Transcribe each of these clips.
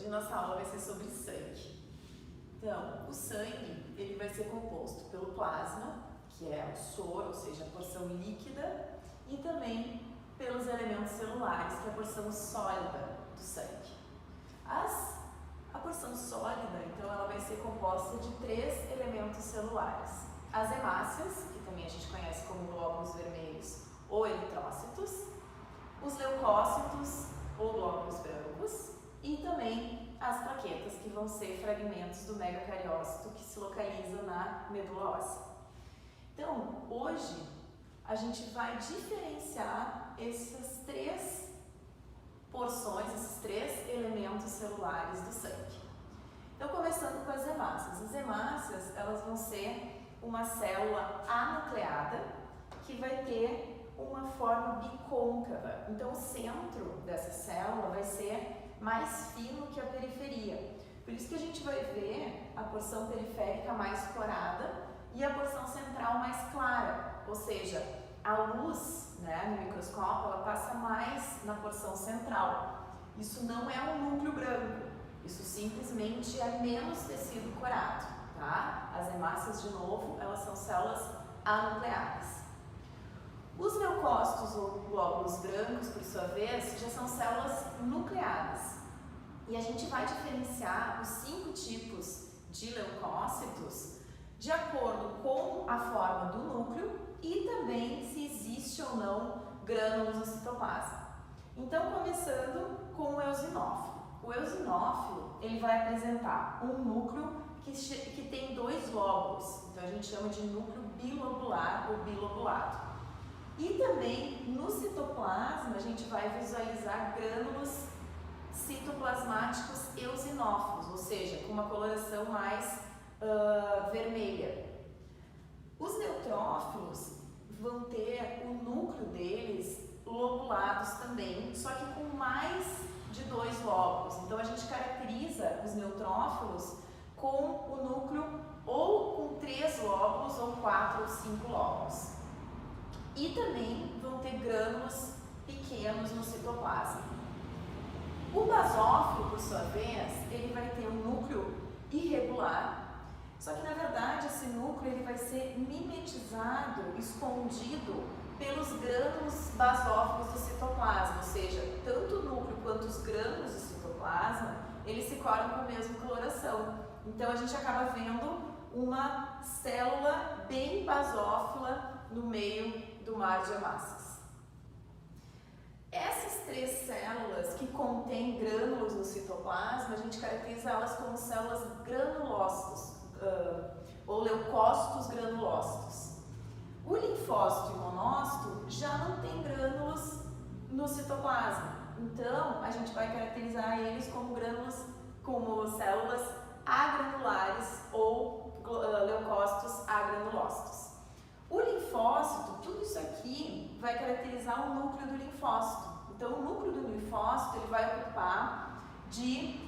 nossa aula vai ser sobre sangue. Então, o sangue ele vai ser composto pelo plasma, que é o soro, ou seja, a porção líquida, e também pelos elementos celulares, que é a porção sólida do sangue. A porção sólida, então, ela vai ser composta de 3 elementos celulares. As hemácias, que também a gente conhece como glóbulos vermelhos ou eritrócitos, os leucócitos ou glóbulos brancos, e também as plaquetas, que vão ser fragmentos do megacariócito que se localiza na medula óssea. Então, hoje, a gente vai diferenciar essas 3 porções, esses 3 elementos celulares do sangue. Então, começando com as hemácias. As hemácias, elas vão ser uma célula anucleada que vai ter uma forma bicôncava. Então, o centro dessa célula vai ser mais fino que a periferia. Por isso que a gente vai ver a porção periférica mais corada e a porção central mais clara. Ou seja, a luz, no microscópio, ela passa mais na porção central. Isso não é um núcleo branco. Isso simplesmente é menos tecido corado, tá? As hemácias, de novo, elas são células anucleadas. Os leucócitos ou glóbulos brancos, por sua vez, já são células nucleadas. E a gente vai diferenciar os 5 tipos de leucócitos de acordo com a forma do núcleo e também se existe ou não grânulos no citoplasma. Então, começando com o eosinófilo. O eosinófilo, ele vai apresentar um núcleo que tem 2 lóbulos. Então, a gente chama de núcleo bilobular ou bilobulado. E também no citoplasma a gente vai visualizar grânulos citoplasmáticos eosinófilos, ou seja, com uma coloração mais vermelha. Os neutrófilos vão ter o núcleo deles lobulados também, só que com mais de 2 lóbulos. Então a gente caracteriza os neutrófilos com o núcleo ou com 3 lóbulos ou 4 ou 5 lóbulos. E também vão ter grânulos pequenos no citoplasma. O basófilo, por sua vez, ele vai ter um núcleo irregular, só que na verdade esse núcleo ele vai ser mimetizado, escondido pelos grânulos basófilos do citoplasma, ou seja, tanto o núcleo quanto os grânulos do citoplasma, eles se coram com a mesma coloração. Então a gente acaba vendo uma célula bem basófila no meio do mar de hemácias. Essas 3 células que contêm grânulos no citoplasma, a gente caracteriza elas como células granulócitos, ou leucócitos granulócitos. O linfócito e o monócito já não tem grânulos no citoplasma, então a gente vai caracterizar eles como como células agranulares ou leucócitos agranulócitos. O linfócito, tudo isso aqui vai caracterizar o núcleo do linfócito. Então, o núcleo do linfócito ele vai ocupar de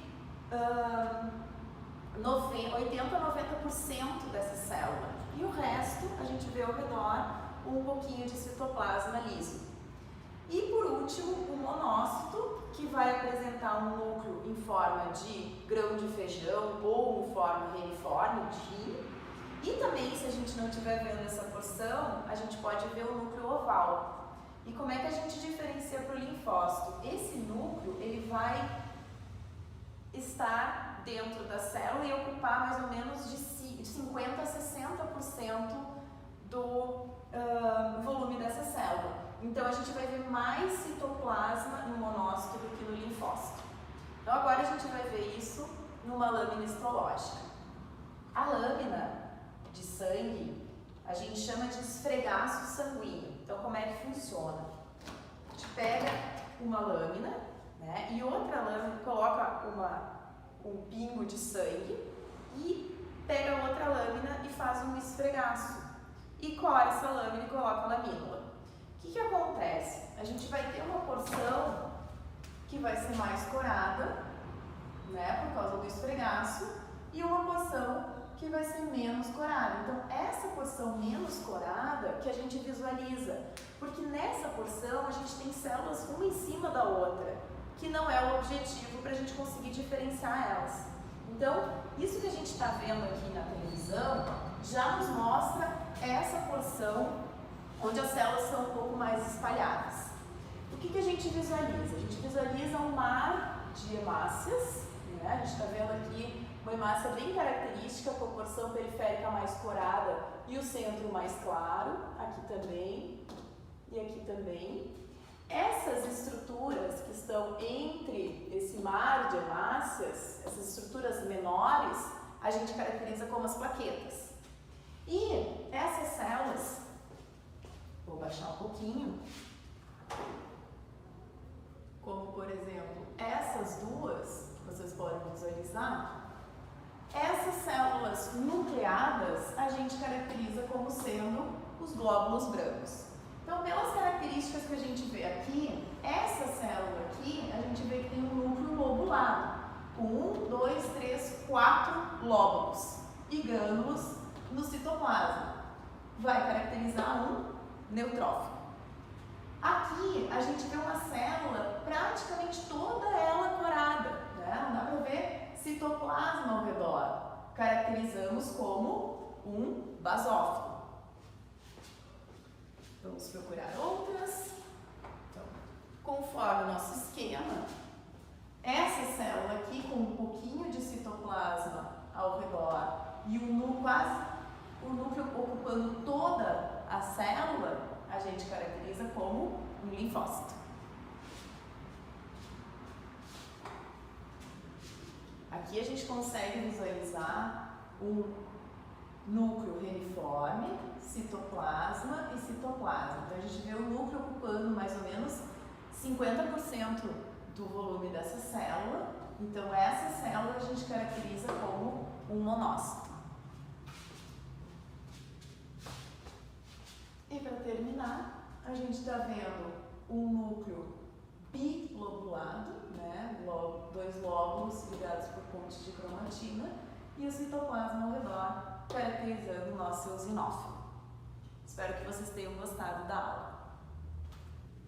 80 a 90% dessa célula. E o resto, a gente vê ao redor um pouquinho de citoplasma liso. E, por último, o monócito, que vai apresentar um núcleo em forma de grão de feijão ou em forma reniforme, de rim. E também, se a gente não estiver vendo essa porção, a gente pode ver o núcleo oval. E como é que a gente diferencia para o linfócito? Esse núcleo, ele vai estar dentro da célula e ocupar mais ou menos de 50 a 60% do volume dessa célula. Então, a gente vai ver mais citoplasma no monócito do que no linfócito. Então, agora a gente vai ver isso numa lâmina histológica. A lâmina de sangue, a gente chama de esfregaço sanguíneo. Então, como é que funciona? A gente pega uma lâmina, e outra lâmina, coloca um pingo de sangue e pega outra lâmina e faz um esfregaço. E cora essa lâmina e coloca a lamínula. O que acontece? A gente vai ter uma porção que vai ser mais corada, por causa do esfregaço, e uma porção que vai ser menos corada. Então, essa porção menos corada que a gente visualiza, porque nessa porção a gente tem células uma em cima da outra, que não é o objetivo para a gente conseguir diferenciar elas. Então, isso que a gente está vendo aqui na televisão já nos mostra essa porção onde as células são um pouco mais espalhadas. O que a gente visualiza? A gente visualiza um mar de hemácias, né? A gente está vendo aqui uma hemácia bem característica, com a porção periférica mais corada e o centro mais claro, aqui também e aqui também. Essas estruturas que estão entre esse mar de hemácias, essas estruturas menores, a gente caracteriza como as plaquetas. E essas células, vou baixar um pouquinho, como por exemplo essas duas, que vocês podem visualizar, essas células nucleadas a gente caracteriza como sendo os glóbulos brancos. Então, pelas características que a gente vê aqui, essa célula aqui, a gente vê que tem um núcleo lobulado, com 1, 2, 3, 4 lóbulos e gângulos no citoplasma. Vai caracterizar um neutrófilo. Aqui, a gente vê uma célula praticamente toda ela corada, né? Não dá para ver citoplasma ao redor. Caracterizamos como um basófilo. Vamos procurar outras. Então, conforme o nosso esquema, essa célula aqui com um pouquinho de citoplasma ao redor e o núcleo ocupando toda a célula, a gente caracteriza como um linfócito. Aqui a gente consegue visualizar um núcleo reniforme, citoplasma e citoplasma. Então a gente vê o núcleo ocupando mais ou menos 50% do volume dessa célula. Então essa célula a gente caracteriza como um monócito. E para terminar, a gente está vendo um núcleo bilobulado, né? Dois lóbulos ligados por pontes de cromatina e o citoplasma ao redor, caracterizando o nosso eosinófilo. Espero que vocês tenham gostado da aula.